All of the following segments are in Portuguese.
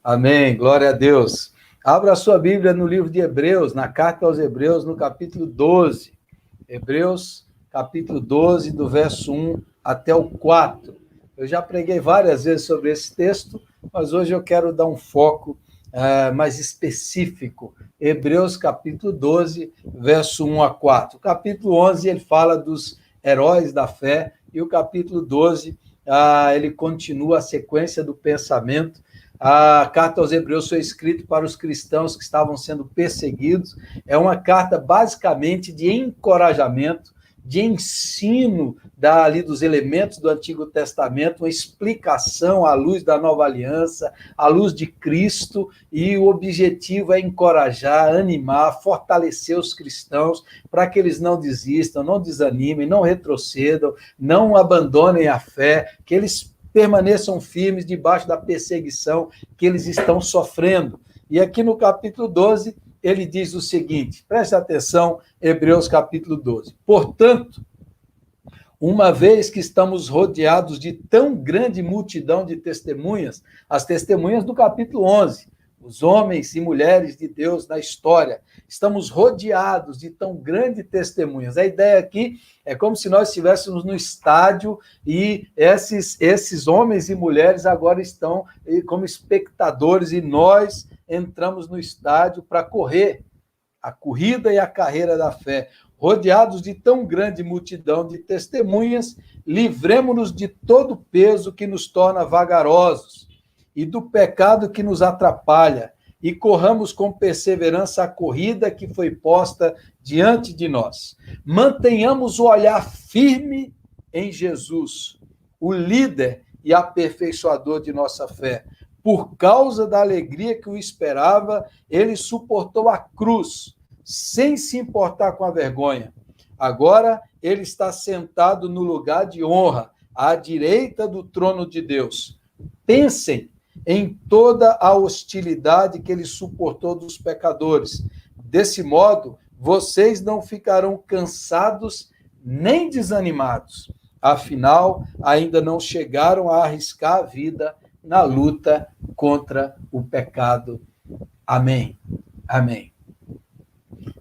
Amém, glória a Deus. Abra a sua Bíblia no livro de Hebreus, na carta aos Hebreus, no capítulo 12. Hebreus, capítulo 12, do verso 1 até o 4. Eu já preguei várias vezes sobre esse texto, mas hoje eu quero dar um foco mais específico. Hebreus, capítulo 12, verso 1 a 4. O capítulo 11, ele fala dos heróis da fé, e o capítulo 12, ele continua a sequência do pensamento. A carta aos Hebreus foi escrita para os cristãos que estavam sendo perseguidos. É uma carta basicamente de encorajamento, de ensino ali dos elementos do Antigo Testamento, uma explicação à luz da Nova Aliança, à luz de Cristo, e o objetivo é encorajar, animar, fortalecer os cristãos para que eles não desistam, não desanimem, não retrocedam, não abandonem a fé, que eles permaneçam firmes debaixo da perseguição que eles estão sofrendo. E aqui no capítulo 12, ele diz o seguinte, preste atenção, Hebreus capítulo 12. Portanto, uma vez que estamos rodeados de tão grande multidão de testemunhas, as testemunhas do capítulo 11, os homens e mulheres de Deus da história, estamos rodeados de tão grandes testemunhas. A ideia aqui é como se nós estivéssemos no estádio e esses homens e mulheres agora estão como espectadores e nós entramos no estádio para correr a corrida e a carreira da fé. Rodeados de tão grande multidão de testemunhas, livremo-nos de todo peso que nos torna vagarosos e do pecado que nos atrapalha, e corramos com perseverança a corrida que foi posta diante de nós. Mantenhamos o olhar firme em Jesus, o líder e aperfeiçoador de nossa fé. Por causa da alegria que o esperava, ele suportou a cruz, sem se importar com a vergonha. Agora ele está sentado no lugar de honra, à direita do trono de Deus. Pensem em toda a hostilidade que ele suportou dos pecadores. Desse modo, vocês não ficarão cansados nem desanimados. Afinal, ainda não chegaram a arriscar a vida na luta contra o pecado. Amém. Amém.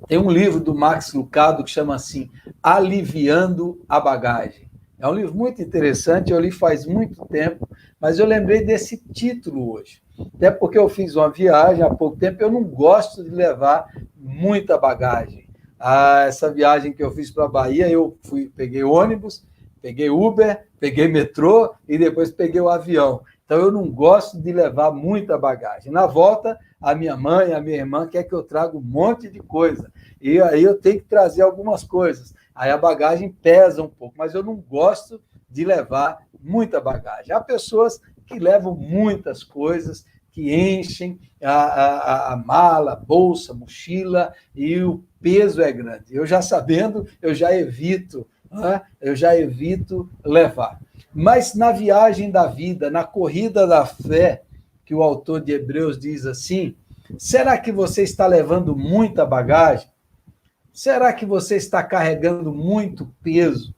Tem um livro do Max Lucado que chama assim, Aliviando a Bagagem. É um livro muito interessante, eu li faz muito tempo, mas eu lembrei desse título hoje. Até porque eu fiz uma viagem há pouco tempo, eu não gosto de levar muita bagagem. Essa viagem que eu fiz para a Bahia, peguei ônibus, peguei Uber, peguei metrô e depois peguei o avião. Então, eu não gosto de levar muita bagagem. Na volta, a minha mãe, a minha irmã quer que eu traga um monte de coisa. E aí eu tenho que trazer algumas coisas. Aí a bagagem pesa um pouco, mas eu não gosto de levar muita bagagem. Há pessoas que levam muitas coisas, que enchem a mala, a bolsa, a mochila, e o peso é grande. Eu já sabendo, eu já evito levar. Mas na viagem da vida, na corrida da fé, que o autor de Hebreus diz assim, será que você está levando muita bagagem? Será que você está carregando muito peso?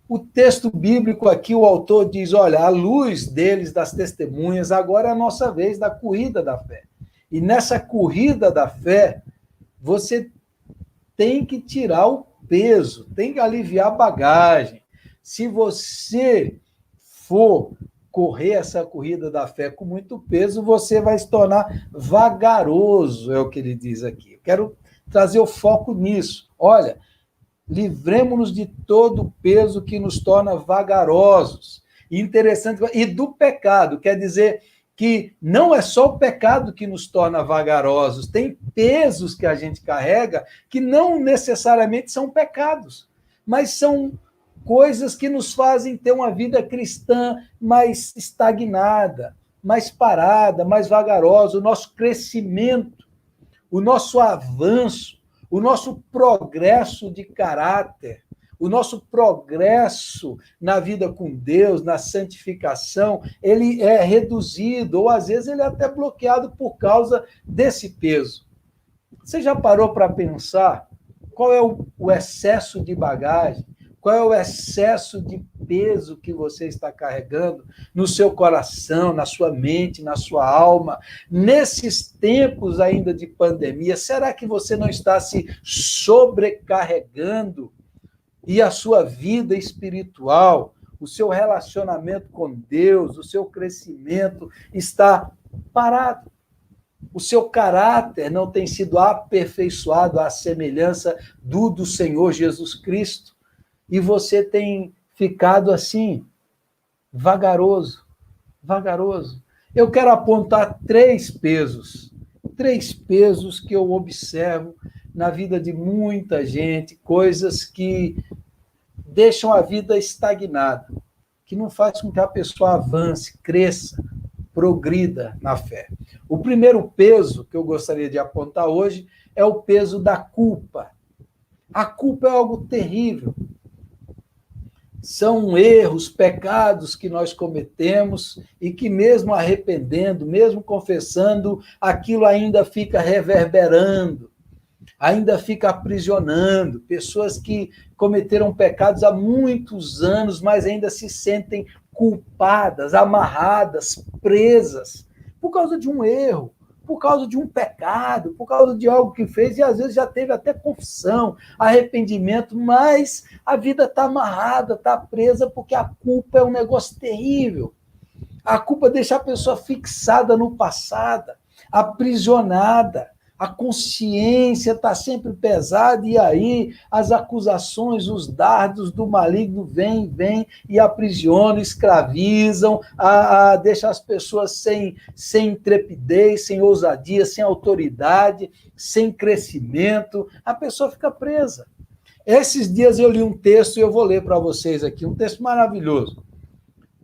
O texto bíblico aqui, o autor diz, olha, à luz deles, das testemunhas, agora é a nossa vez da corrida da fé. E nessa corrida da fé, você tem que tirar o peso, tem que aliviar a bagagem. Se você for correr essa corrida da fé com muito peso, você vai se tornar vagaroso, é o que ele diz aqui. Eu quero trazer o foco nisso. Olha, livremos-nos de todo o peso que nos torna vagarosos. E interessante, e do pecado, quer dizer que não é só o pecado que nos torna vagarosos, tem pesos que a gente carrega que não necessariamente são pecados, mas são coisas que nos fazem ter uma vida cristã mais estagnada, mais parada, mais vagarosa, o nosso crescimento, o nosso avanço, o nosso progresso de caráter, o nosso progresso na vida com Deus, na santificação, ele é reduzido, ou às vezes ele é até bloqueado por causa desse peso. Você já parou para pensar qual é o excesso de bagagem? Qual é o excesso de peso que você está carregando no seu coração, na sua mente, na sua alma? Nesses tempos ainda de pandemia, será que você não está se sobrecarregando e a sua vida espiritual, o seu relacionamento com Deus, o seu crescimento está parado? O seu caráter não tem sido aperfeiçoado à semelhança do Senhor Jesus Cristo? E você tem ficado assim, vagaroso, vagaroso. Eu quero apontar três pesos que eu observo na vida de muita gente, coisas que deixam a vida estagnada, que não faz com que a pessoa avance, cresça, progrida na fé. O primeiro peso que eu gostaria de apontar hoje é o peso da culpa. A culpa é algo terrível. São erros, pecados que nós cometemos e que, mesmo arrependendo, mesmo confessando, aquilo ainda fica reverberando, ainda fica aprisionando. Pessoas que cometeram pecados há muitos anos, mas ainda se sentem culpadas, amarradas, presas, por causa de um erro, por causa de um pecado, por causa de algo que fez, e às vezes já teve até confissão, arrependimento, mas a vida está amarrada, está presa, porque a culpa é um negócio terrível. A culpa deixa a pessoa fixada no passado, aprisionada. A consciência está sempre pesada, e aí as acusações, os dardos do maligno vêm e aprisionam, escravizam, deixam as pessoas sem intrepidez, sem ousadia, sem autoridade, sem crescimento. A pessoa fica presa. Esses dias eu li um texto, e eu vou ler para vocês aqui, um texto maravilhoso,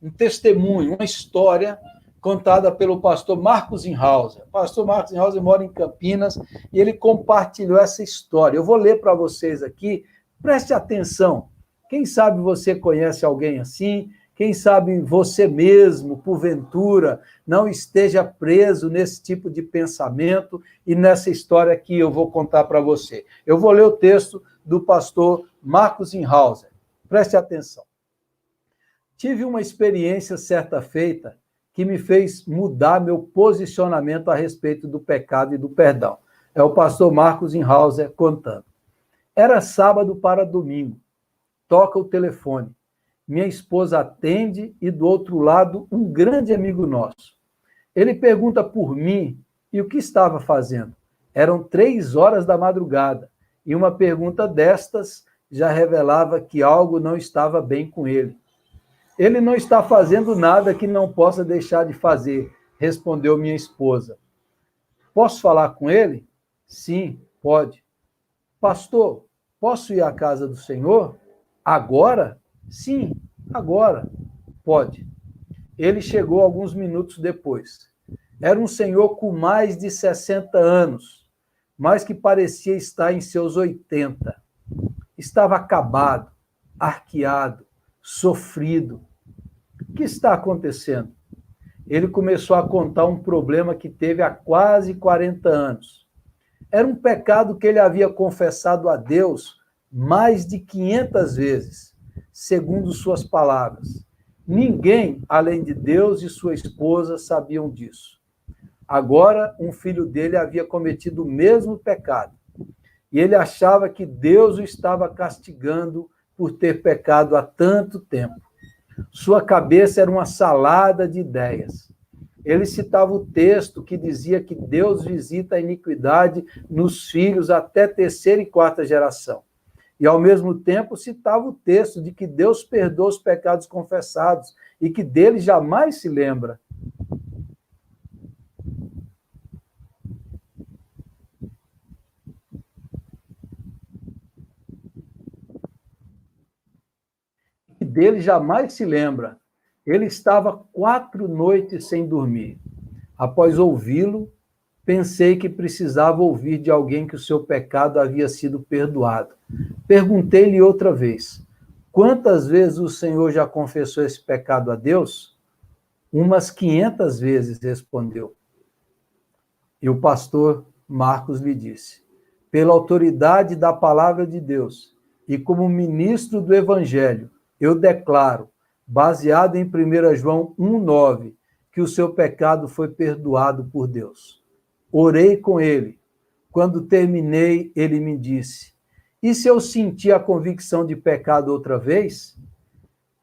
um testemunho, uma história contada pelo pastor Marcos Inhauser. O pastor Marcos Inhauser mora em Campinas e ele compartilhou essa história. Eu vou ler para vocês aqui, preste atenção. Quem sabe você conhece alguém assim? Quem sabe você mesmo, porventura, não esteja preso nesse tipo de pensamento e nessa história que eu vou contar para você. Eu vou ler o texto do pastor Marcos Inhauser. Preste atenção. Tive uma experiência certa feita que me fez mudar meu posicionamento a respeito do pecado e do perdão. É o pastor Marcos Inhauser contando. Era sábado para domingo. Toca o telefone. Minha esposa atende e do outro lado um grande amigo nosso. Ele pergunta por mim e o que estava fazendo. Eram 3 horas da madrugada e uma pergunta destas já revelava que algo não estava bem com ele. Ele não está fazendo nada que não possa deixar de fazer, respondeu minha esposa. Posso falar com ele? Sim, pode. Pastor, posso ir à casa do Senhor? Agora? Sim, agora. Pode. Ele chegou alguns minutos depois. Era um senhor com mais de 60 anos, mas que parecia estar em seus 80. Estava acabado, arqueado, sofrido. O que está acontecendo? Ele começou a contar um problema que teve há quase 40 anos. Era um pecado que ele havia confessado a Deus mais de 500 vezes, segundo suas palavras. Ninguém, além de Deus e sua esposa, sabiam disso. Agora, um filho dele havia cometido o mesmo pecado. E ele achava que Deus o estava castigando por ter pecado há tanto tempo. Sua cabeça era uma salada de ideias. Ele citava o texto que dizia que Deus visita a iniquidade nos filhos até 3ª e 4ª geração. E, ao mesmo tempo, citava o texto de que Deus perdoa os pecados confessados e que dele jamais se lembra. Dele jamais se lembra. Ele estava 4 noites sem dormir. Após ouvi-lo, pensei que precisava ouvir de alguém que o seu pecado havia sido perdoado. Perguntei-lhe outra vez, quantas vezes o Senhor já confessou esse pecado a Deus? Umas 500 vezes, respondeu. E o pastor Marcos lhe disse, pela autoridade da palavra de Deus, E como ministro do Evangelho, eu declaro, baseado em 1 João 1,9, que o seu pecado foi perdoado por Deus. Orei com ele. Quando terminei, ele me disse: e se eu sentir a convicção de pecado outra vez?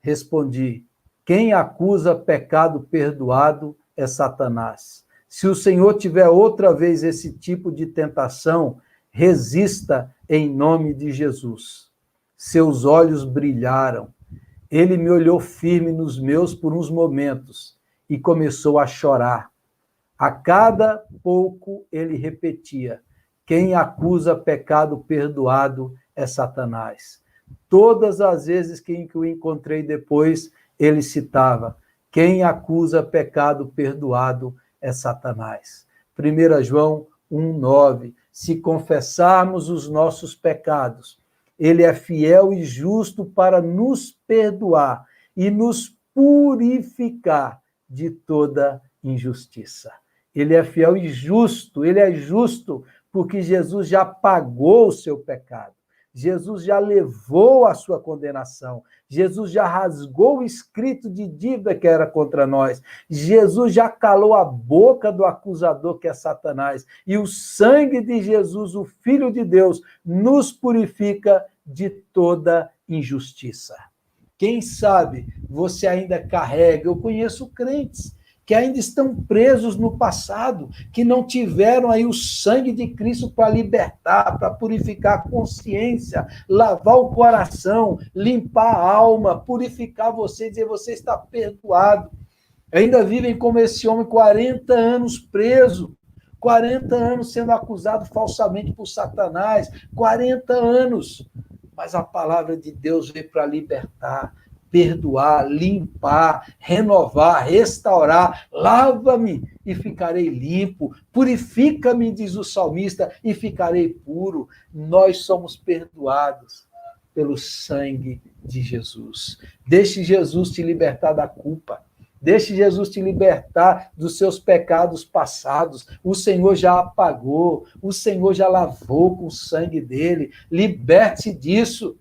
Respondi: quem acusa pecado perdoado é Satanás. Se o Senhor tiver outra vez esse tipo de tentação, resista em nome de Jesus. Seus olhos brilharam. Ele me olhou firme nos meus por uns momentos e começou a chorar. A cada pouco ele repetia: quem acusa pecado perdoado é Satanás. Todas as vezes que o encontrei depois, ele citava: quem acusa pecado perdoado é Satanás. 1 João 1,9. Se confessarmos os nossos pecados, ele é fiel e justo para nos perdoar e nos purificar de toda injustiça. Ele é fiel e justo, ele é justo porque Jesus já pagou o seu pecado. Jesus já levou a sua condenação. Jesus já rasgou o escrito de dívida que era contra nós. Jesus já calou a boca do acusador, que é Satanás. E o sangue de Jesus, o Filho de Deus, nos purifica de toda injustiça. Quem sabe você ainda carrega, eu conheço crentes que ainda estão presos no passado, que não tiveram aí o sangue de Cristo para libertar, para purificar a consciência, lavar o coração, limpar a alma, purificar você, dizer você está perdoado. Ainda vivem como esse homem, 40 anos preso, 40 anos sendo acusado falsamente por Satanás, 40 anos. Mas a palavra de Deus veio para libertar, perdoar, limpar, renovar, restaurar. Lava-me e ficarei limpo. Purifica-me, diz o salmista, e ficarei puro. Nós somos perdoados pelo sangue de Jesus. Deixe Jesus te libertar da culpa. Deixe Jesus te libertar dos seus pecados passados. O Senhor já apagou, o Senhor já lavou com o sangue dele. Liberte-se disso,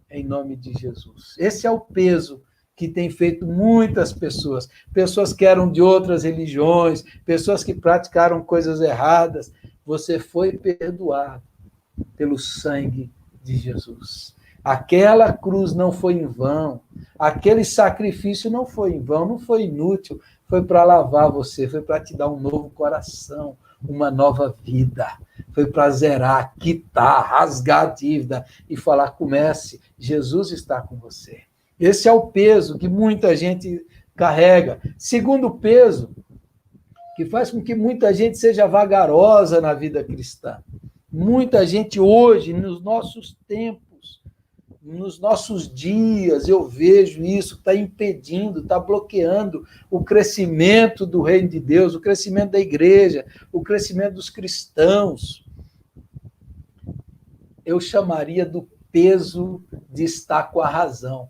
em nome de Jesus. Esse é o peso que tem feito muitas pessoas. Pessoas que eram de outras religiões, pessoas que praticaram coisas erradas. Você foi perdoado pelo sangue de Jesus. Aquela cruz não foi em vão, aquele sacrifício não foi em vão, não foi inútil, foi para lavar você, foi para te dar um novo coração, uma nova vida, foi para zerar, quitar, rasgar a dívida e falar: comece, Jesus está com você. Esse é o peso que muita gente carrega. Segundo peso, que faz com que muita gente seja vagarosa na vida cristã. Muita gente hoje, nos nossos tempos, nos nossos dias, eu vejo isso, está impedindo, está bloqueando o crescimento do reino de Deus, o crescimento da igreja, o crescimento dos cristãos. Eu chamaria do peso de estar com a razão,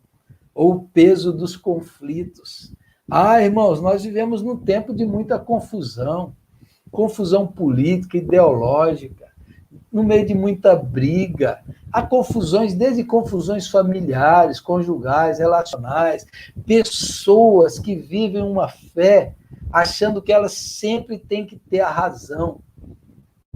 ou o peso dos conflitos. Irmãos, nós vivemos num tempo de muita confusão, confusão política, ideológica, no meio de muita briga. Há confusões, desde confusões familiares, conjugais, relacionais, pessoas que vivem uma fé achando que elas sempre têm que ter a razão,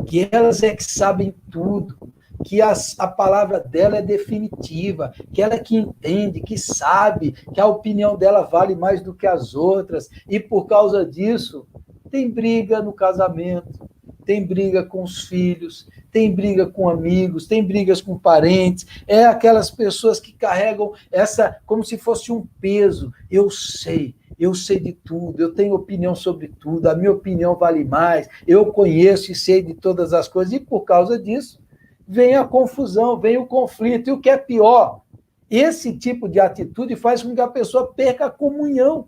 que elas é que sabem tudo, que a palavra dela é definitiva, que ela é que entende, que sabe, que a opinião dela vale mais do que as outras, e por causa disso tem briga no casamento, tem briga com os filhos, tem briga com amigos, tem brigas com parentes, é aquelas pessoas que carregam essa como se fosse um peso. Eu sei de tudo, eu tenho opinião sobre tudo, a minha opinião vale mais, eu conheço e sei de todas as coisas, e por causa disso vem a confusão, vem o conflito, e o que é pior, esse tipo de atitude faz com que a pessoa perca a comunhão,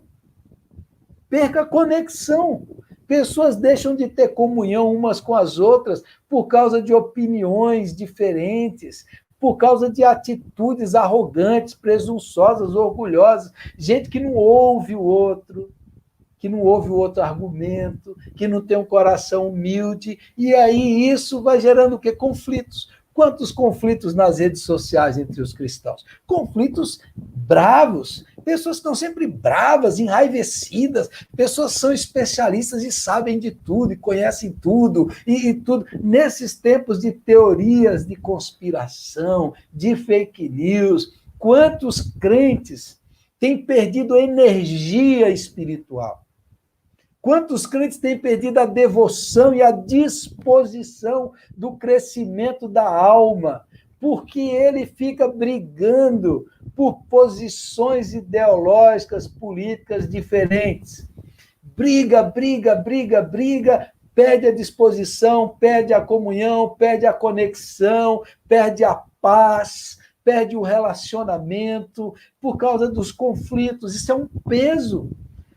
perca a conexão. Pessoas deixam de ter comunhão umas com as outras por causa de opiniões diferentes, por causa de atitudes arrogantes, presunçosas, orgulhosas, gente que não ouve o outro, que não ouve o outro argumento, que não tem um coração humilde, e aí isso vai gerando o quê? Conflitos. Quantos conflitos nas redes sociais entre os cristãos? Conflitos bravos. Pessoas que estão sempre bravas, enraivecidas. Pessoas que são especialistas e sabem de tudo, e conhecem tudo, e tudo. Nesses tempos de teorias de conspiração, de fake news, quantos crentes têm perdido energia espiritual? Quantos crentes têm perdido a devoção e a disposição do crescimento da alma? Porque ele fica brigando por posições ideológicas, políticas diferentes. Briga, perde a disposição, perde a comunhão, perde a conexão, perde a paz, perde o relacionamento por causa dos conflitos. Isso é um peso.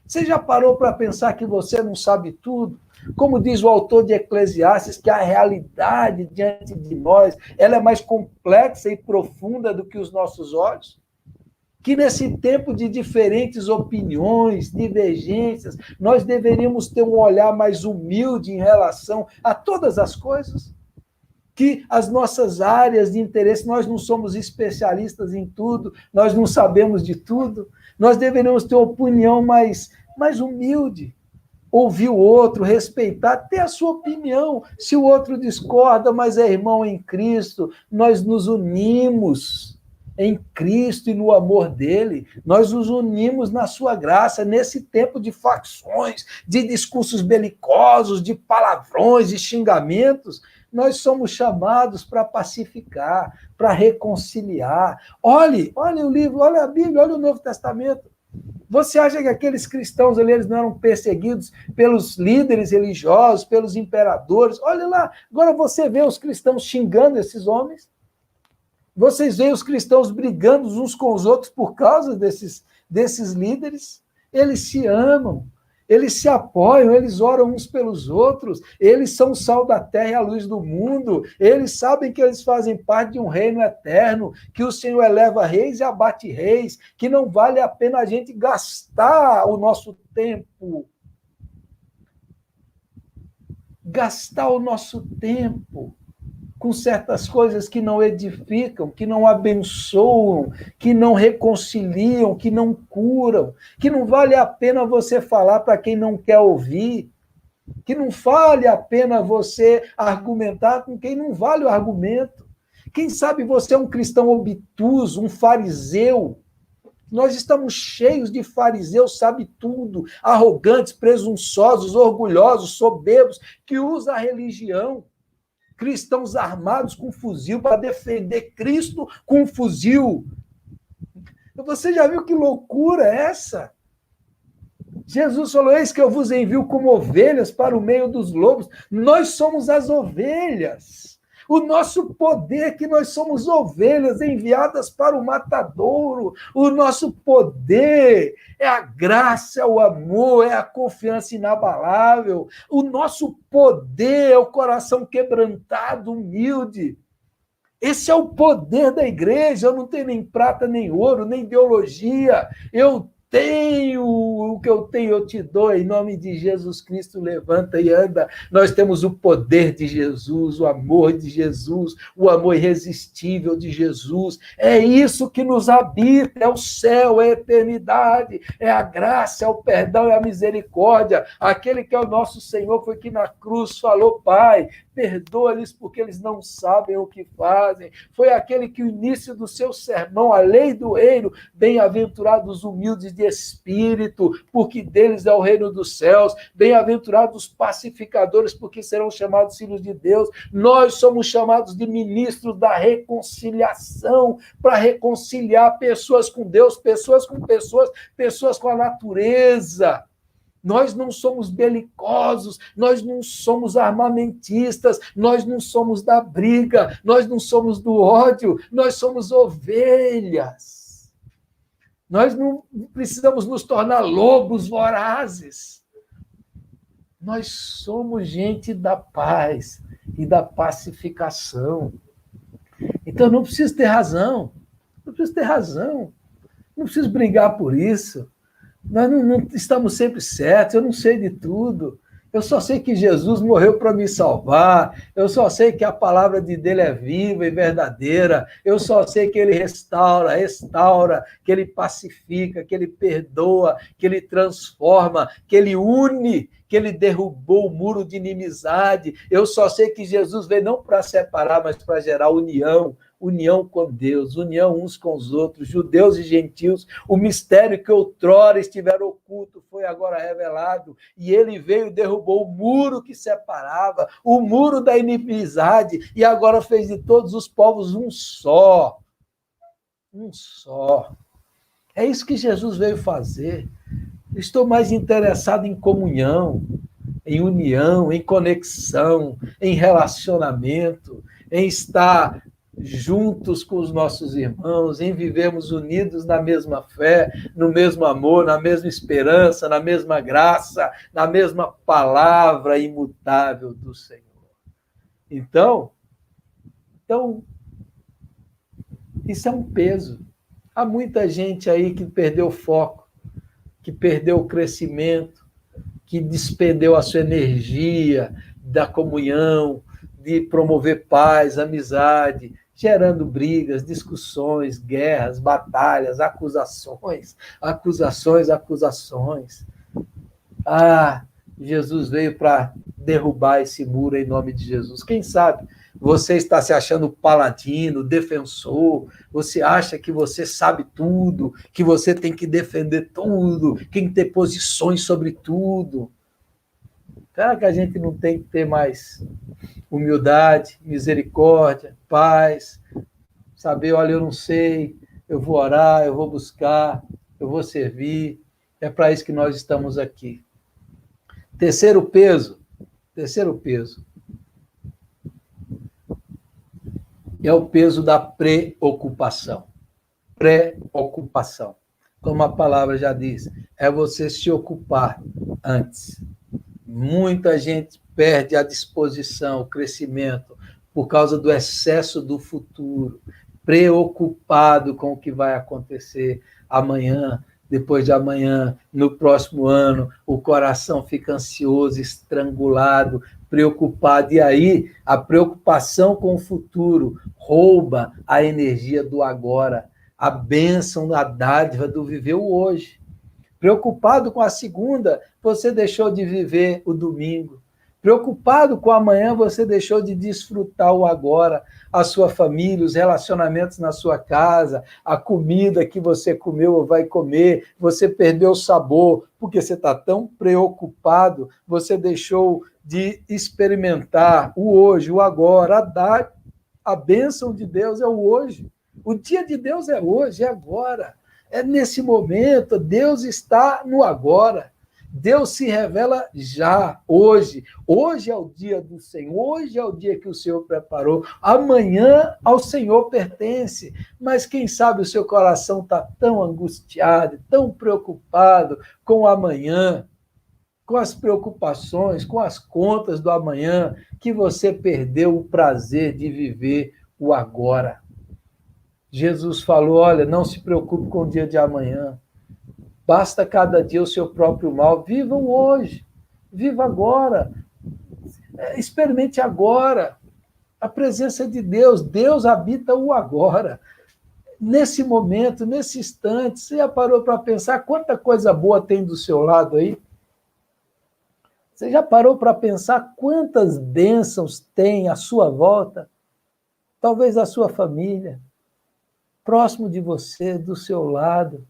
Você já parou para pensar que você não sabe tudo? Como diz o autor de Eclesiastes, que a realidade diante de nós ela é mais complexa e profunda do que os nossos olhos? Que nesse tempo de diferentes opiniões, divergências, nós deveríamos ter um olhar mais humilde em relação a todas as coisas? Que as nossas áreas de interesse, nós não somos especialistas em tudo, nós não sabemos de tudo, nós deveríamos ter uma opinião mais humilde, ouvir o outro, respeitar, ter a sua opinião. Se o outro discorda, mas é irmão em Cristo, nós nos unimos em Cristo e no amor dele, nós nos unimos na sua graça, nesse tempo de facções, de discursos belicosos, de palavrões, de xingamentos. Nós somos chamados para pacificar, para reconciliar. Olhe o livro, olha a Bíblia, olha o Novo Testamento. Você acha que aqueles cristãos ali, eles não eram perseguidos pelos líderes religiosos, pelos imperadores? Olha lá, agora você vê os cristãos xingando esses homens. Vocês veem os cristãos brigando uns com os outros por causa desses líderes. Eles se amam. Eles se apoiam, eles oram uns pelos outros, eles são o sal da terra e a luz do mundo, eles sabem que eles fazem parte de um reino eterno, que o Senhor eleva reis e abate reis, que não vale a pena a gente gastar o nosso tempo. Gastar o nosso tempo com certas coisas que não edificam, que não abençoam, que não reconciliam, que não curam, que não vale a pena você falar para quem não quer ouvir, que não vale a pena você argumentar com quem não vale o argumento. Quem sabe você é um cristão obtuso, um fariseu. Nós estamos cheios de fariseus, sabe tudo, arrogantes, presunçosos, orgulhosos, soberbos, que usam a religião. Cristãos armados com fuzil para defender Cristo com fuzil. Você já viu que loucura é essa? Jesus falou, eis que eu vos envio como ovelhas para o meio dos lobos. Nós somos as ovelhas. O nosso poder é que nós somos ovelhas enviadas para o matadouro. O nosso poder é a graça, é o amor, é a confiança inabalável. O nosso poder é o coração quebrantado, humilde. Esse é o poder da igreja. Eu não tenho nem prata, nem ouro, nem ideologia. Eu tenho o que eu tenho, eu te dou, em nome de Jesus Cristo, levanta e anda. Nós temos o poder de Jesus, o amor de Jesus, o amor irresistível de Jesus. É isso que nos habita, é o céu, é a eternidade, é a graça, é o perdão, é a misericórdia. Aquele que é o nosso Senhor foi que na cruz falou, Pai, perdoa-lhes porque eles não sabem o que fazem. Foi aquele que o início do seu sermão, a lei do reino, bem-aventurados humildes de espírito, porque deles é o reino dos céus. Bem-aventurados os pacificadores, porque serão chamados filhos de Deus. Nós somos chamados de ministros da reconciliação, para reconciliar pessoas com Deus, pessoas com pessoas, pessoas com a natureza. Nós não somos belicosos, nós não somos armamentistas, nós não somos da briga, nós não somos do ódio, nós somos ovelhas. Nós não precisamos nos tornar lobos vorazes. Nós somos gente da paz e da pacificação. Então, não preciso ter razão, não preciso brigar por isso. Nós não estamos sempre certos, eu não sei de tudo. Eu só sei que Jesus morreu para me salvar. Eu só sei que a palavra de dele é viva e verdadeira. Eu só sei que ele restaura, que ele pacifica, que ele perdoa, que ele transforma, que ele une, que ele derrubou o muro de inimizade. Eu só sei que Jesus veio não para separar, mas para gerar união. União com Deus, união uns com os outros, judeus e gentios. O mistério que outrora estiver oculto foi agora revelado, e ele veio e derrubou o muro que separava, o muro da inimizade, e agora fez de todos os povos um só. Um só. É isso que Jesus veio fazer. Estou mais interessado em comunhão, em união, em conexão, em relacionamento, em estar juntos com os nossos irmãos, em vivermos unidos na mesma fé, no mesmo amor, na mesma esperança, na mesma graça, na mesma palavra imutável do Senhor. Então, isso é um peso. Há muita gente aí que perdeu o foco, que perdeu o crescimento, que despendeu a sua energia da comunhão, de promover paz, amizade, gerando brigas, discussões, guerras, batalhas, acusações. Jesus veio para derrubar esse muro em nome de Jesus. Quem sabe você está se achando paladino, defensor, você acha que você sabe tudo, que você tem que defender tudo, que tem que ter posições sobre tudo. Será que a gente não tem que ter mais humildade, misericórdia, paz, saber, olha, eu não sei, eu vou orar, eu vou buscar, eu vou servir, é para isso que nós estamos aqui. Terceiro peso, é o peso da preocupação. Preocupação. Como a palavra já diz, é você se ocupar antes. Muita gente perde a disposição, o crescimento, por causa do excesso do futuro, preocupado com o que vai acontecer amanhã, depois de amanhã, no próximo ano, o coração fica ansioso, estrangulado, preocupado. E aí, a preocupação com o futuro rouba a energia do agora, a bênção, a dádiva do viver o hoje. Preocupado com a segunda, você deixou de viver o domingo. Preocupado com amanhã, você deixou de desfrutar o agora, a sua família, os relacionamentos na sua casa, a comida que você comeu ou vai comer, você perdeu o sabor, porque você está tão preocupado, você deixou de experimentar o hoje, o agora, a bênção de Deus é o hoje. O dia de Deus é hoje, é agora. É nesse momento, Deus está no agora. Deus se revela já, hoje. Hoje é o dia do Senhor, hoje é o dia que o Senhor preparou. Amanhã ao Senhor pertence. Mas quem sabe o seu coração está tão angustiado, tão preocupado com o amanhã, com as preocupações, com as contas do amanhã, que você perdeu o prazer de viver o agora. Jesus falou, olha, não se preocupe com o dia de amanhã. Basta cada dia o seu próprio mal. Viva o hoje. Viva agora. Experimente agora. A presença de Deus. Deus habita o agora. Nesse momento, nesse instante, você já parou para pensar quanta coisa boa tem do seu lado aí? Você já parou para pensar quantas bênçãos tem à sua volta? Talvez a sua família, próximo de você, do seu lado,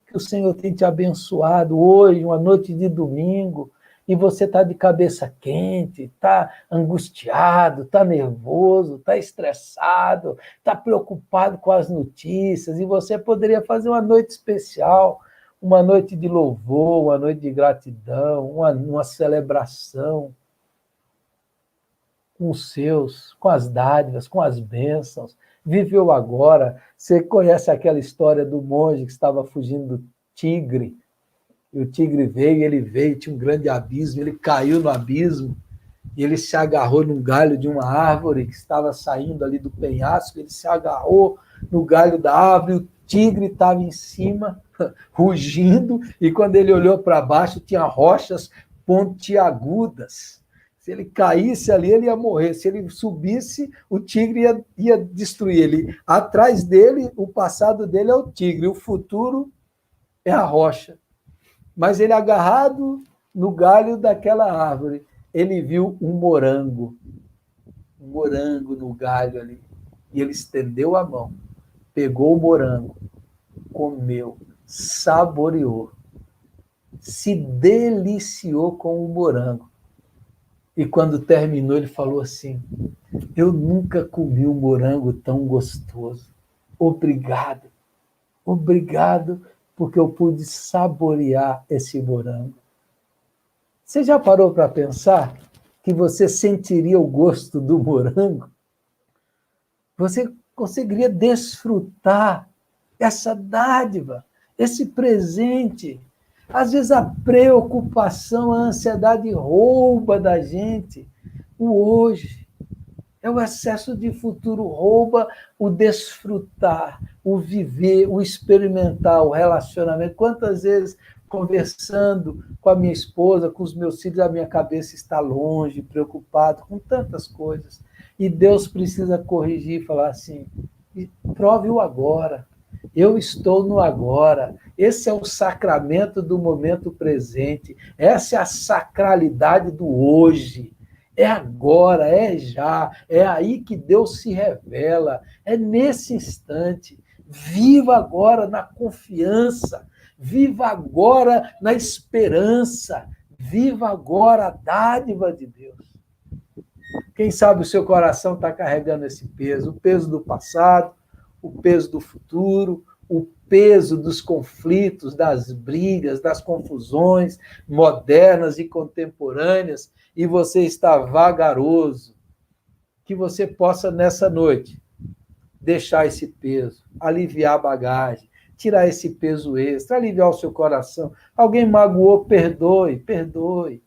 que o Senhor tem te abençoado hoje, uma noite de domingo, e você está de cabeça quente, está angustiado, está nervoso, está estressado, está preocupado com as notícias, e você poderia fazer uma noite especial, uma noite de louvor, uma noite de gratidão, uma celebração com os seus, com as dádivas, com as bênçãos. Viveu agora. Você conhece aquela história do monge que estava fugindo do tigre, e o tigre veio, tinha um grande abismo, ele caiu no abismo, e ele se agarrou num galho de uma árvore que estava saindo ali do penhasco, ele se agarrou no galho da árvore, o tigre estava em cima, rugindo, e quando ele olhou para baixo, tinha rochas pontiagudas. Se ele caísse ali, ele ia morrer. Se ele subisse, o tigre ia destruir ele. Atrás dele, o passado dele é o tigre, o futuro é a rocha. Mas ele agarrado no galho daquela árvore, ele viu um morango no galho ali. E ele estendeu a mão, pegou o morango, comeu, saboreou, se deliciou com o morango. E quando terminou, ele falou assim: eu nunca comi um morango tão gostoso. Obrigado. Obrigado, porque eu pude saborear esse morango. Você já parou para pensar que você sentiria o gosto do morango? Você conseguiria desfrutar essa dádiva, esse presente. Às vezes a preocupação, a ansiedade rouba da gente o hoje. É o excesso de futuro, rouba o desfrutar, o viver, o experimentar, o relacionamento. Quantas vezes, conversando com a minha esposa, com os meus filhos, a minha cabeça está longe, preocupado com tantas coisas. E Deus precisa corrigir e falar assim: prove o agora. Eu estou no agora. Esse é o sacramento do momento presente. Essa é a sacralidade do hoje. É agora, é já. É aí que Deus se revela. É nesse instante. Viva agora na confiança. Viva agora na esperança. Viva agora a dádiva de Deus. Quem sabe o seu coração está carregando esse peso, o peso do passado, o peso do futuro, o peso dos conflitos, das brigas, das confusões modernas e contemporâneas, e você está vagaroso. Que você possa, nessa noite, deixar esse peso, aliviar a bagagem, tirar esse peso extra, aliviar o seu coração. Alguém magoou, perdoe, perdoe.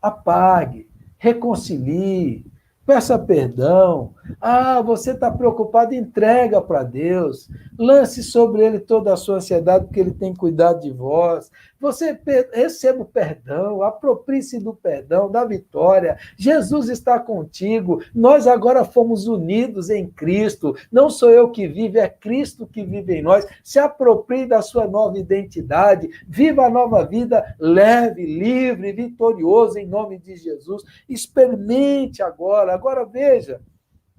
Apague, reconcilie, peça perdão. Ah, você está preocupado, entrega para Deus. Lance sobre ele toda a sua ansiedade, porque ele tem cuidado de vós. Você receba o perdão, aproprie-se do perdão, da vitória. Jesus está contigo. Nós agora fomos unidos em Cristo. Não sou eu que vivo, é Cristo que vive em nós. Se aproprie da sua nova identidade. Viva a nova vida leve, livre, vitorioso em nome de Jesus. Experimente agora. Agora veja.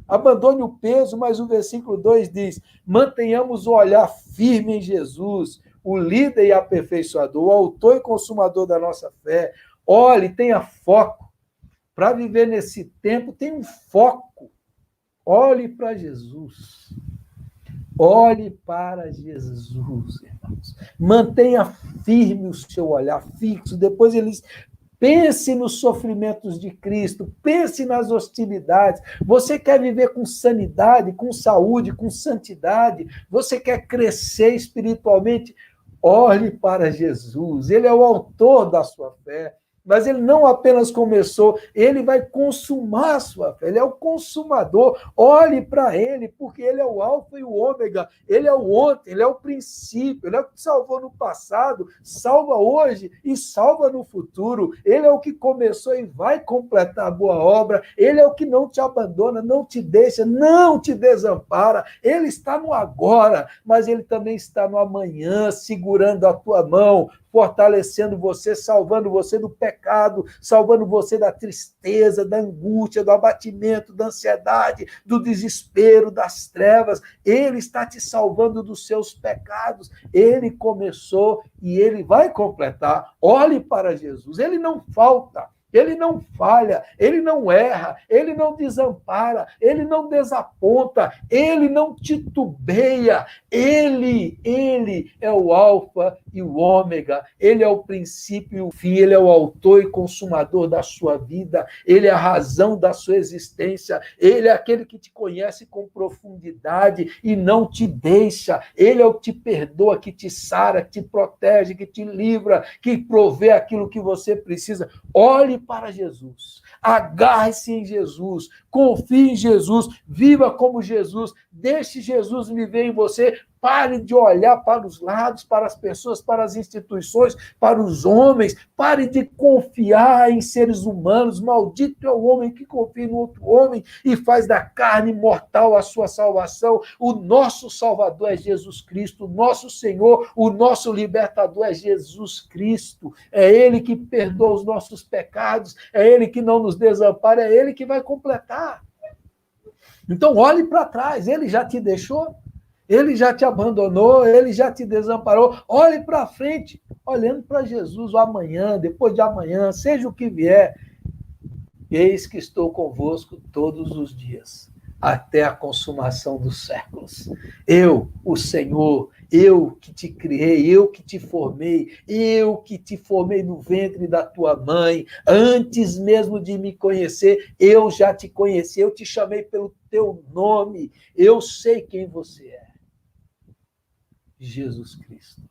Abandone o peso, mas o versículo 2 diz: mantenhamos o olhar firme em Jesus, o líder e aperfeiçoador, o autor e consumador da nossa fé. Olhe, tenha foco. Para viver nesse tempo, tenha um foco. Olhe para Jesus. Olhe para Jesus, irmãos. Mantenha firme o seu olhar fixo. Depois eles... Pense nos sofrimentos de Cristo, pense nas hostilidades. Você quer viver com sanidade, com saúde, com santidade? Você quer crescer espiritualmente? Olhe para Jesus, ele é o autor da sua fé. Mas ele não apenas começou, ele vai consumar a sua fé, ele é o consumador. Olhe para ele, porque ele é o alfa e o ômega, ele é o ontem, ele é o princípio, ele é o que salvou no passado, salva hoje e salva no futuro. Ele é o que começou e vai completar a boa obra, ele é o que não te abandona, não te deixa, não te desampara. Ele está no agora, mas ele também está no amanhã, segurando a tua mão, fortalecendo você, salvando você do pecado, salvando você da tristeza, da angústia, do abatimento, da ansiedade, do desespero, das trevas. Ele está te salvando dos seus pecados. Ele começou e ele vai completar. Olhe para Jesus, ele não falta. Ele não falha, ele não erra, ele não desampara, ele não desaponta, ele não titubeia. Ele é o alfa e o ômega, ele é o princípio e o fim, ele é o autor e consumador da sua vida, ele é a razão da sua existência, ele é aquele que te conhece com profundidade e não te deixa, ele é o que te perdoa, que te sara, que te protege, que te livra, que provê aquilo que você precisa. Olhe para Jesus, agarre-se em Jesus, confie em Jesus, viva como Jesus, deixe Jesus viver em você, Pare de olhar para os lados, para as pessoas, para as instituições, para os homens. Pare de confiar em seres humanos. Maldito é o homem que confia no outro homem e faz da carne mortal a sua salvação. O nosso Salvador é Jesus Cristo. O nosso Senhor, o nosso libertador é Jesus Cristo. É Ele que perdoa os nossos pecados. É Ele que não nos desampara. É Ele que vai completar. Então, olhe para trás. Ele já te deixou? Ele já te abandonou, ele já te desamparou. Olhe para frente, olhando para Jesus, o amanhã, depois de amanhã, seja o que vier. Eis que estou convosco todos os dias, até a consumação dos séculos. Eu, o Senhor, eu que te criei, eu que te formei no ventre da tua mãe, antes mesmo de me conhecer, eu já te conheci, eu te chamei pelo teu nome, eu sei quem você é. Jesus Cristo.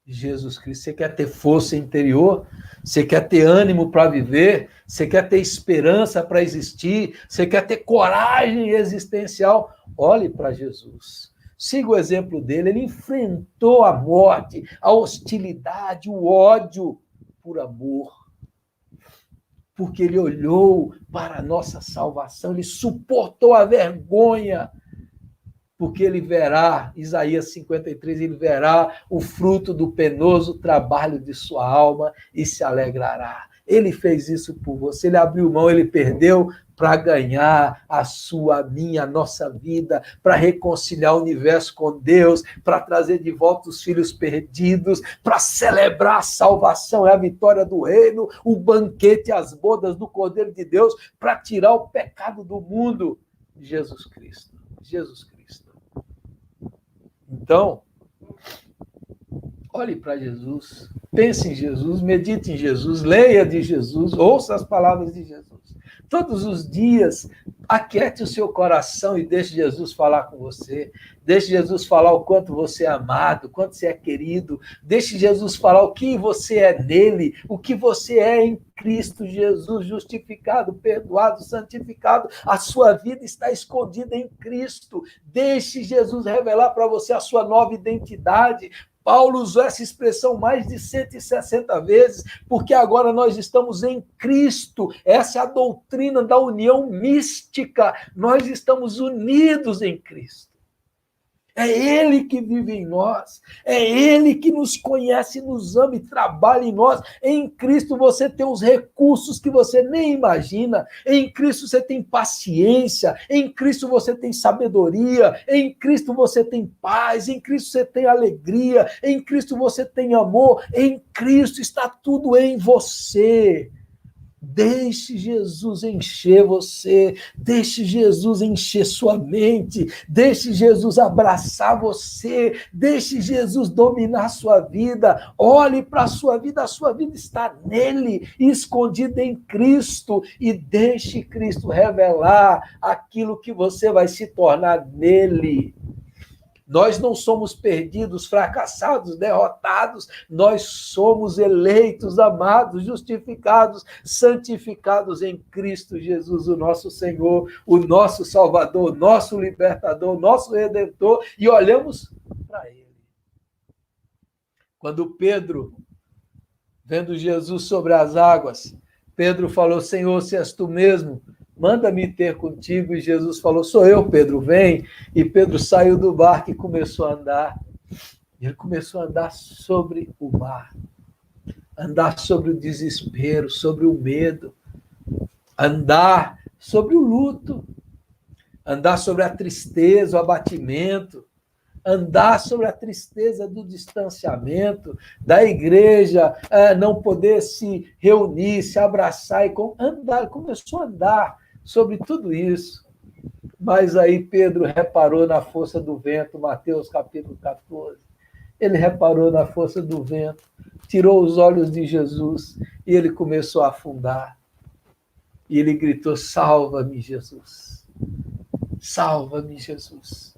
Jesus Cristo. Você quer ter força interior? Você quer ter ânimo para viver? Você quer ter esperança para existir? Você quer ter coragem existencial? Olhe para Jesus. Siga o exemplo dele. Ele enfrentou a morte, a hostilidade, o ódio por amor. Porque ele olhou para a nossa salvação, ele suportou a vergonha, porque ele verá, Isaías 53, ele verá o fruto do penoso trabalho de sua alma e se alegrará. Ele fez isso por você, ele abriu mão, ele perdeu para ganhar a sua, a minha, a nossa vida, para reconciliar o universo com Deus, para trazer de volta os filhos perdidos, para celebrar a salvação, é a vitória do reino, o banquete, as bodas do Cordeiro de Deus, para tirar o pecado do mundo. Jesus Cristo, Jesus Cristo. Então, olhe para Jesus, pense em Jesus, medite em Jesus, leia de Jesus, ouça as palavras de Jesus. Todos os dias, aquiete o seu coração e deixe Jesus falar com você. Deixe Jesus falar o quanto você é amado, o quanto você é querido. Deixe Jesus falar o que você é nele, o que você é em Cristo Jesus, justificado, perdoado, santificado. A sua vida está escondida em Cristo. Deixe Jesus revelar para você a sua nova identidade. Paulo usou essa expressão mais de 160 vezes, porque agora nós estamos em Cristo. Essa é a doutrina da união mística. Nós estamos unidos em Cristo. É Ele que vive em nós. É Ele que nos conhece, nos ama e trabalha em nós. Em Cristo você tem os recursos que você nem imagina. Em Cristo você tem paciência. Em Cristo você tem sabedoria. Em Cristo você tem paz. Em Cristo você tem alegria. Em Cristo você tem amor. Em Cristo está tudo em você. Deixe Jesus encher você, deixe Jesus encher sua mente, deixe Jesus abraçar você, deixe Jesus dominar sua vida, olhe para a sua vida está nele, escondida em Cristo, e deixe Cristo revelar aquilo que você vai se tornar nele. Nós não somos perdidos, fracassados, derrotados. Nós somos eleitos, amados, justificados, santificados em Cristo Jesus, o nosso Senhor, o nosso Salvador, o nosso Libertador, o nosso Redentor, e olhamos para Ele. Quando Pedro, vendo Jesus sobre as águas, Pedro falou: Senhor, se és tu mesmo, manda-me ter contigo. E Jesus falou: sou eu, Pedro, vem. E Pedro saiu do barco e começou a andar. Ele começou a andar sobre o mar, andar sobre o desespero, sobre o medo, andar sobre o luto, andar sobre a tristeza, o abatimento, andar sobre a tristeza do distanciamento, da igreja não poder se reunir, se abraçar e andar. Começou a andar sobre tudo isso. Mas aí Pedro reparou na força do vento, Mateus capítulo 14. Ele reparou na força do vento, tirou os olhos de Jesus e ele começou a afundar. E ele gritou: salva-me, Jesus. Salva-me, Jesus.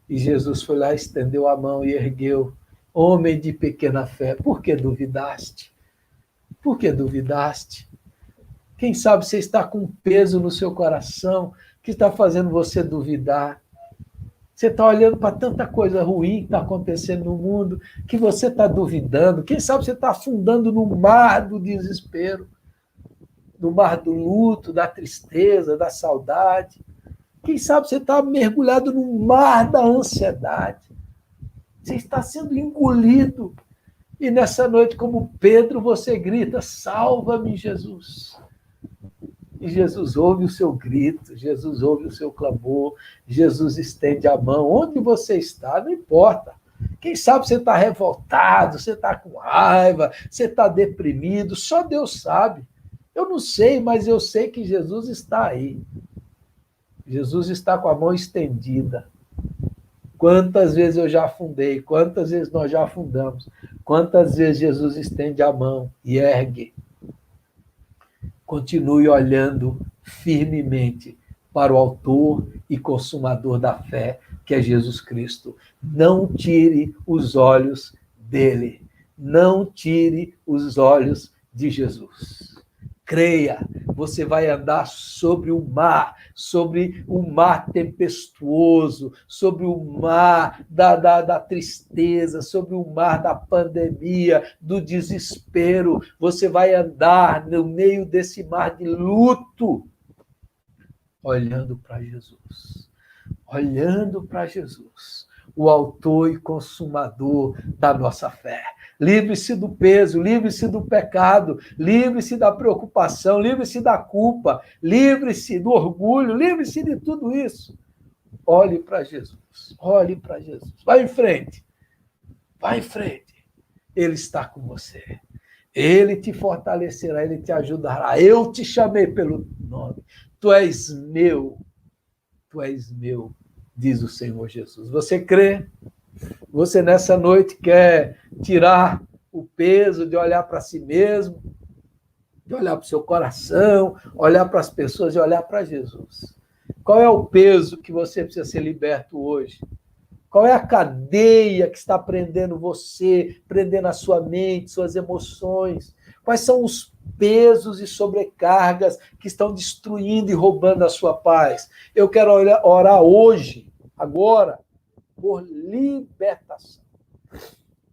E Jesus foi lá, estendeu a mão e ergueu. Homem de pequena fé, por que duvidaste? Por que duvidaste? Quem sabe você está com um peso no seu coração que está fazendo você duvidar. Você está olhando para tanta coisa ruim que está acontecendo no mundo, que você está duvidando. Quem sabe você está afundando no mar do desespero, no mar do luto, da tristeza, da saudade. Quem sabe você está mergulhado no mar da ansiedade. Você está sendo engolido. E nessa noite, como Pedro, você grita: salva-me, Jesus. E Jesus ouve o seu grito, Jesus ouve o seu clamor, Jesus estende a mão. Onde você está, não importa. Quem sabe você está revoltado, você está com raiva, você está deprimido, só Deus sabe. Eu não sei, mas eu sei que Jesus está aí. Jesus está com a mão estendida. Quantas vezes eu já afundei, quantas vezes nós já afundamos, quantas vezes Jesus estende a mão e ergue. Continue olhando firmemente para o autor e consumador da fé, que é Jesus Cristo. Não tire os olhos dele. Não tire os olhos de Jesus. Creia, você vai andar sobre o mar tempestuoso, sobre o mar da tristeza, sobre o mar da pandemia, do desespero. Você vai andar no meio desse mar de luto, olhando para Jesus. Olhando para Jesus, o autor e consumador da nossa fé. Livre-se do peso, livre-se do pecado, livre-se da preocupação, livre-se da culpa, livre-se do orgulho, livre-se de tudo isso. Olhe para Jesus, olhe para Jesus. Vai em frente, vai em frente. Ele está com você. Ele te fortalecerá, ele te ajudará. Eu te chamei pelo nome. Tu és meu, diz o Senhor Jesus. Você crê? Você nessa noite quer tirar o peso de olhar para si mesmo, de olhar para o seu coração, olhar para as pessoas e olhar para Jesus. Qual é o peso que você precisa ser liberto hoje? Qual é a cadeia que está prendendo você, prendendo a sua mente, suas emoções? Quais são os pesos e sobrecargas que estão destruindo e roubando a sua paz? Eu quero orar hoje, agora, por libertação,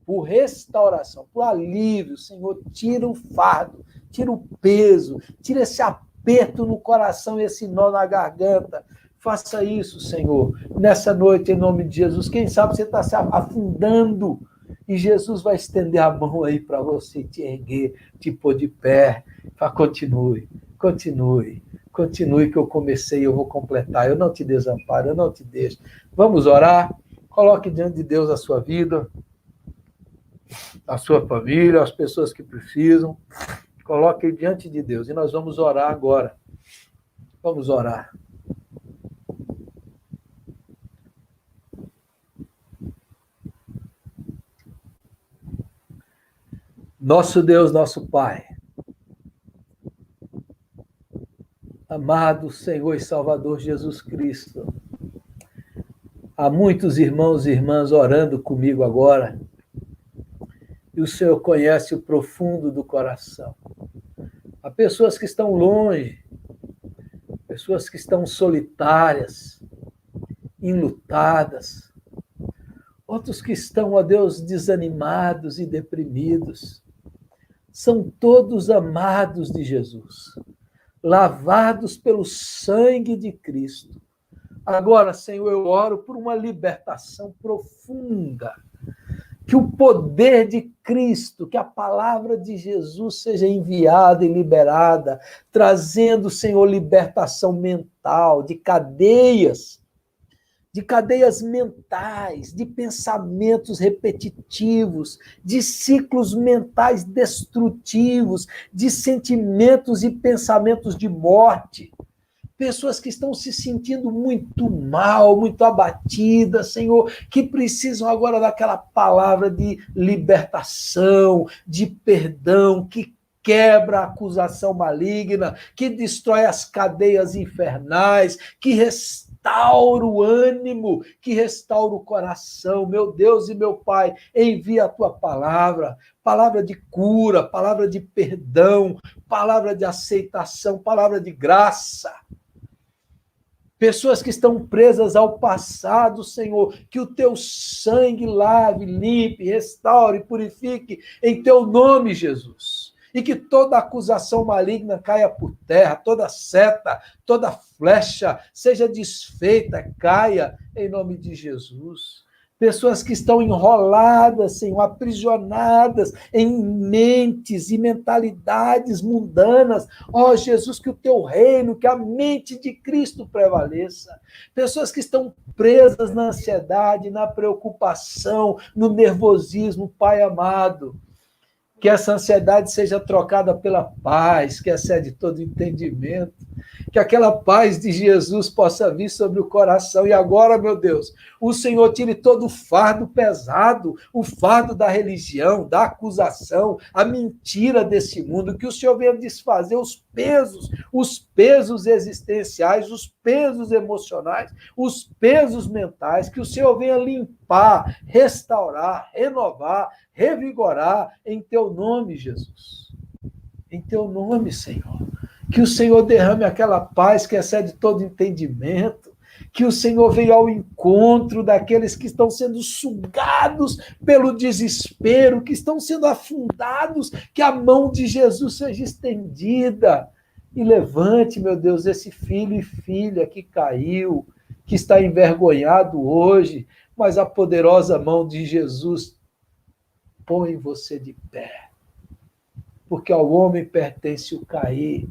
por restauração, por alívio. Senhor, tira o fardo, tira o peso, tira esse aperto no coração, esse nó na garganta. Faça isso, Senhor, nessa noite, em nome de Jesus. Quem sabe você está se afundando e Jesus vai estender a mão aí para você te erguer, te pôr de pé. Continue que eu comecei e eu vou completar. Eu não te desamparo, eu não te deixo. Vamos orar? Coloque diante de Deus a sua vida, a sua família, as pessoas que precisam. Coloque diante de Deus. E nós vamos orar agora. Vamos orar. Nosso Deus, nosso Pai, amado Senhor e Salvador Jesus Cristo, há muitos irmãos e irmãs orando comigo agora, e o Senhor conhece o profundo do coração. Há pessoas que estão longe, pessoas que estão solitárias, enlutadas, outros que estão, ó Deus, desanimados e deprimidos. São todos amados de Jesus, lavados pelo sangue de Cristo. Agora, Senhor, eu oro por uma libertação profunda, que o poder de Cristo, que a palavra de Jesus seja enviada e liberada, trazendo, Senhor, libertação mental, de cadeias mentais, de pensamentos repetitivos, de ciclos mentais destrutivos, de sentimentos e pensamentos de morte. Pessoas que estão se sentindo muito mal, muito abatidas, Senhor, que precisam agora daquela palavra de libertação, de perdão, que quebra a acusação maligna, que destrói as cadeias infernais, que restaura o ânimo, que restaura o coração. Meu Deus e meu Pai, envia a tua palavra, palavra de cura, palavra de perdão, palavra de aceitação, palavra de graça. Pessoas que estão presas ao passado, Senhor, que o teu sangue lave, limpe, restaure, purifique em teu nome, Jesus. E que toda acusação maligna caia por terra, toda seta, toda flecha seja desfeita, caia em nome de Jesus. Pessoas que estão enroladas, Senhor, aprisionadas em mentes e mentalidades mundanas. Ó Jesus, que o teu reino, que a mente de Cristo prevaleça. Pessoas que estão presas na ansiedade, na preocupação, no nervosismo, Pai amado. Que essa ansiedade seja trocada pela paz, que excede todo entendimento. Que aquela paz de Jesus possa vir sobre o coração. E agora, meu Deus, o Senhor tire todo o fardo pesado, o fardo da religião, da acusação, a mentira desse mundo. Que o Senhor venha desfazer os pesos existenciais, os pesos emocionais, os pesos mentais. Que o Senhor venha limpar, restaurar, renovar, revigorar em teu nome, Jesus. Em teu nome, Senhor. Que o Senhor derrame aquela paz que excede todo entendimento. Que o Senhor venha ao encontro daqueles que estão sendo sugados pelo desespero, que estão sendo afundados, que a mão de Jesus seja estendida. E levante, meu Deus, esse filho e filha que caiu, que está envergonhado hoje, mas a poderosa mão de Jesus põe você de pé. Porque ao homem pertence o cair,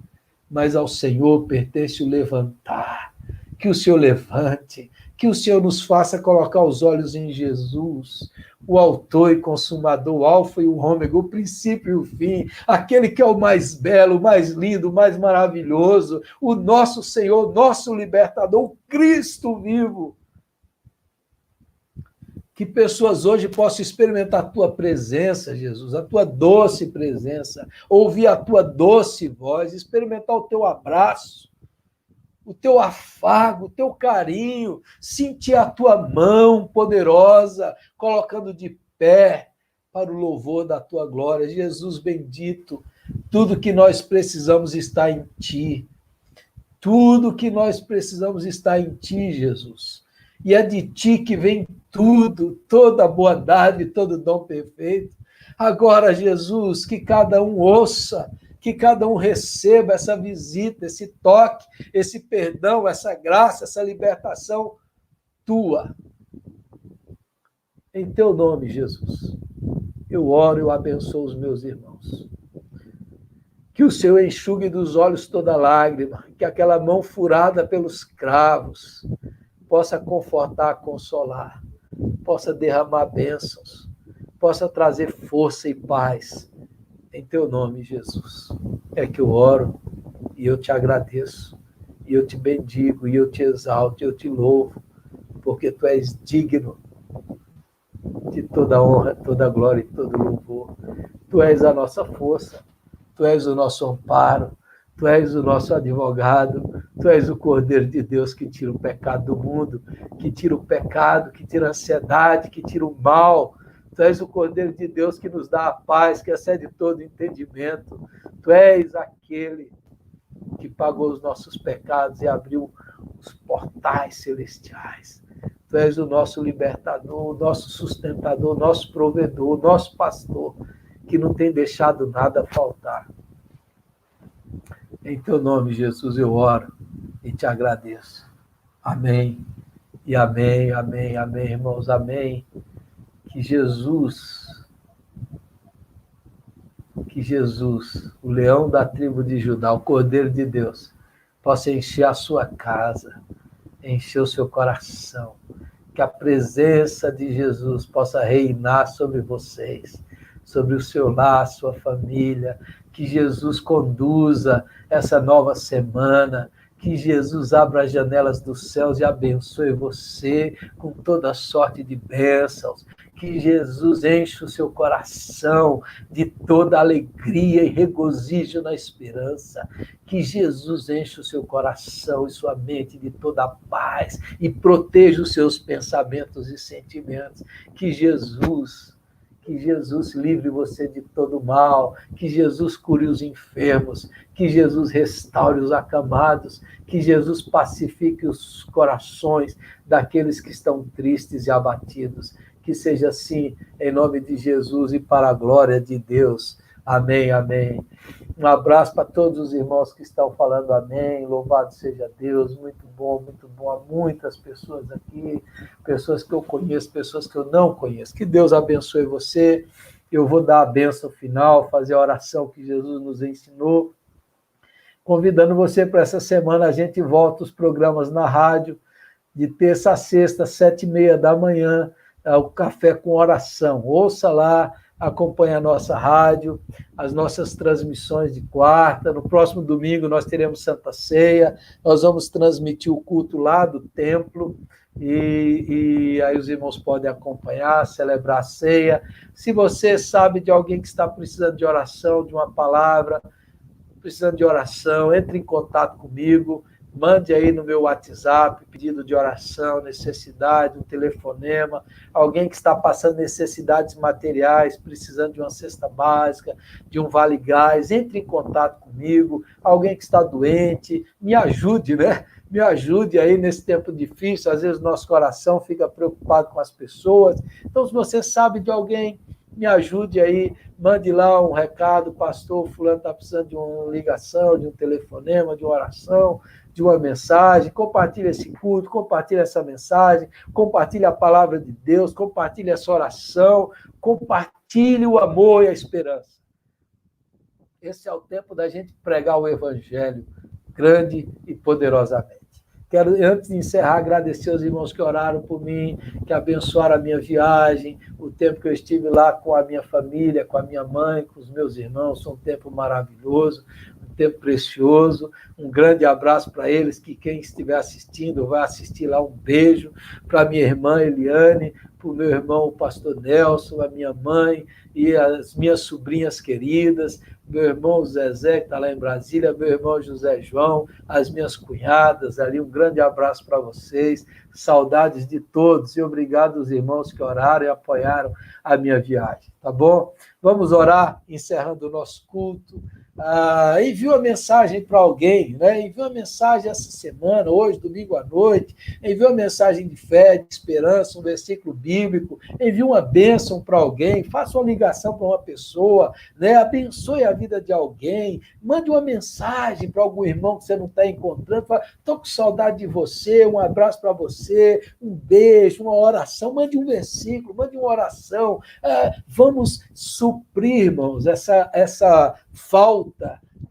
mas ao Senhor pertence o levantar. Que o Senhor levante, que o Senhor nos faça colocar os olhos em Jesus, o autor e consumador, o alfa e o ômega, o princípio e o fim, aquele que é o mais belo, o mais lindo, o mais maravilhoso, o nosso Senhor, nosso libertador, o Cristo vivo. Que pessoas hoje possam experimentar a tua presença, Jesus, a tua doce presença, ouvir a tua doce voz, experimentar o teu abraço, o teu afago, o teu carinho, sentir a tua mão poderosa, colocando de pé para o louvor da tua glória. Jesus bendito, tudo que nós precisamos está em ti. Tudo que nós precisamos está em ti, Jesus. E é de ti que vem tudo, toda a boa dádiva, todo dom perfeito. Agora, Jesus, que cada um ouça, que cada um receba essa visita, esse toque, esse perdão, essa graça, essa libertação tua. Em teu nome, Jesus, eu oro e eu abençoo os meus irmãos. Que o Senhor enxugue dos olhos toda lágrima, que aquela mão furada pelos cravos possa confortar, consolar, possa derramar bênçãos, possa trazer força e paz. Em teu nome, Jesus, é que eu oro e eu te agradeço, e eu te bendigo, e eu te exalto, e eu te louvo, porque tu és digno de toda honra, toda glória e todo louvor. Tu és a nossa força, tu és o nosso amparo, tu és o nosso advogado, tu és o Cordeiro de Deus que tira o pecado do mundo, que tira o pecado, que tira a ansiedade, que tira o mal. Tu és o Cordeiro de Deus que nos dá a paz, que excede todo entendimento. Tu és aquele que pagou os nossos pecados e abriu os portais celestiais. Tu és o nosso libertador, o nosso sustentador, o nosso provedor, o nosso pastor, que não tem deixado nada faltar. Em teu nome, Jesus, eu oro e te agradeço. Amém. E amém, amém, amém, irmãos, amém. Que Jesus, o leão da tribo de Judá, o Cordeiro de Deus, possa encher a sua casa, encher o seu coração, que a presença de Jesus possa reinar sobre vocês, sobre o seu lar, a sua família, que Jesus conduza essa nova semana, que Jesus abra as janelas dos céus e abençoe você com toda sorte de bênçãos, que Jesus enche o seu coração de toda alegria e regozijo na esperança, que Jesus enche o seu coração e sua mente de toda paz e proteja os seus pensamentos e sentimentos, que Que Jesus livre você de todo mal, que Jesus cure os enfermos, que Jesus restaure os acamados, que Jesus pacifique os corações daqueles que estão tristes e abatidos. Que seja assim, em nome de Jesus e para a glória de Deus. Amém, amém. Um abraço para todos os irmãos que estão falando amém. Louvado seja Deus, muito bom, muito bom. Há muitas pessoas aqui, pessoas que eu conheço, pessoas que eu não conheço. Que Deus abençoe você. Eu vou dar a bênção final, fazer a oração que Jesus nos ensinou. Convidando você para essa semana, a gente volta os programas na rádio, de terça a sexta, 7h30 da manhã, o Café com Oração. Ouça lá, acompanhe a nossa rádio, as nossas transmissões de quarta. No próximo domingo nós teremos Santa Ceia, nós vamos transmitir o culto lá do templo, e aí os irmãos podem acompanhar, celebrar a ceia. Se você sabe de alguém que está precisando de oração, de uma palavra, precisando de oração, entre em contato comigo, mande aí no meu WhatsApp, pedido de oração, necessidade, um telefonema, alguém que está passando necessidades materiais, precisando de uma cesta básica, de um vale gás, entre em contato comigo, alguém que está doente, me ajude, né? Me ajude aí nesse tempo difícil, às vezes nosso coração fica preocupado com as pessoas, então se você sabe de alguém, me ajude aí, mande lá um recado, pastor, fulano está precisando de uma ligação, de um telefonema, de uma oração, de uma mensagem, compartilhe esse culto, compartilhe essa mensagem, compartilhe a palavra de Deus, compartilhe essa oração, compartilhe o amor e a esperança. Esse é o tempo da gente pregar o evangelho grande e poderosamente. Quero, antes de encerrar, agradecer aos irmãos que oraram por mim, que abençoaram a minha viagem, o tempo que eu estive lá com a minha família, com a minha mãe, com os meus irmãos, foi um tempo maravilhoso, um tempo precioso. Um grande abraço para eles, que quem estiver assistindo vai assistir lá, um beijo para minha irmã Eliane, para o meu irmão o pastor Nelson, a minha mãe e as minhas sobrinhas queridas, meu irmão Zezé, que está lá em Brasília, meu irmão José João, as minhas cunhadas ali, um grande abraço para vocês, saudades de todos, e obrigado aos irmãos que oraram e apoiaram a minha viagem, tá bom? Vamos orar, encerrando o nosso culto. Envie uma mensagem para alguém, né? Envie uma mensagem essa semana, hoje, domingo à noite, envie uma mensagem de fé, de esperança, um versículo bíblico, envie uma bênção para alguém, faça uma ligação para uma pessoa, né? Abençoe a vida de alguém, mande uma mensagem para algum irmão que você não está encontrando, fala, estou com saudade de você, um abraço para você, um beijo, uma oração, mande um versículo, mande uma oração, vamos suprir, irmãos, essa falta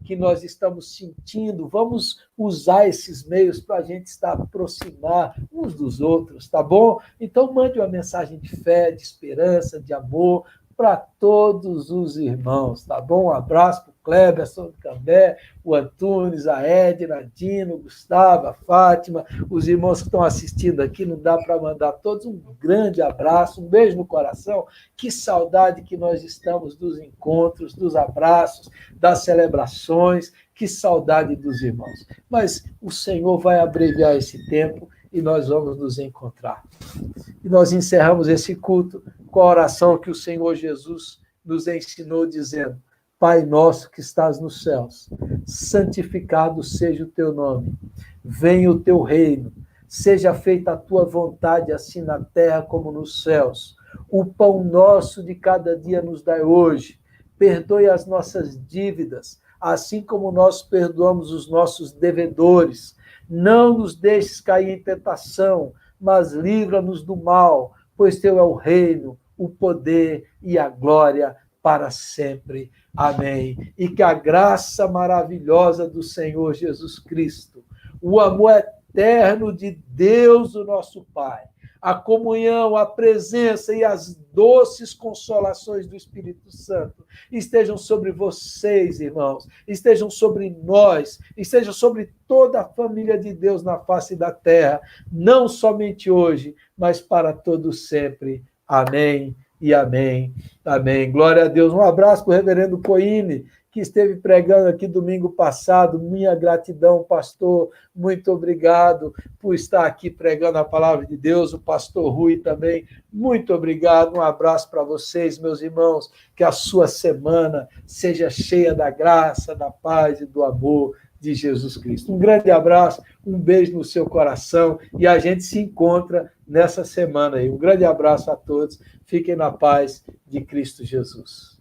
que nós estamos sentindo, vamos usar esses meios para a gente estar aproximar uns dos outros, tá bom? Então, mande uma mensagem de fé, de esperança, de amor para todos os irmãos, tá bom? Um abraço para o Cleberson, Cambé, o Antunes, a Edna, a Dino, o Gustavo, a Fátima, os irmãos que estão assistindo aqui, não dá para mandar todos um grande abraço, um beijo no coração, que saudade que nós estamos dos encontros, dos abraços, das celebrações, que saudade dos irmãos. Mas o Senhor vai abreviar esse tempo e nós vamos nos encontrar. E nós encerramos esse culto com a oração que o Senhor Jesus nos ensinou, dizendo: Pai nosso que estás nos céus, santificado seja o teu nome, venha o teu reino, seja feita a tua vontade, assim na terra como nos céus. O pão nosso de cada dia nos dai hoje, perdoe as nossas dívidas, assim como nós perdoamos os nossos devedores. Não nos deixes cair em tentação, mas livra-nos do mal, pois teu é o reino, o poder e a glória para sempre. Amém. E que a graça maravilhosa do Senhor Jesus Cristo, o amor eterno de Deus, o nosso Pai, a comunhão, a presença e as doces consolações do Espírito Santo estejam sobre vocês, irmãos, estejam sobre nós, estejam sobre toda a família de Deus na face da terra, não somente hoje, mas para todo sempre. Amém, e amém. Amém. Glória a Deus. Um abraço para o reverendo Coine, que esteve pregando aqui domingo passado. Minha gratidão, pastor. Muito obrigado por estar aqui pregando a palavra de Deus. O pastor Rui também. Muito obrigado. Um abraço para vocês, meus irmãos. Que a sua semana seja cheia da graça, da paz e do amor de Jesus Cristo. Um grande abraço, um beijo no seu coração e a gente se encontra nessa semana aí. Um grande abraço a todos. Fiquem na paz de Cristo Jesus.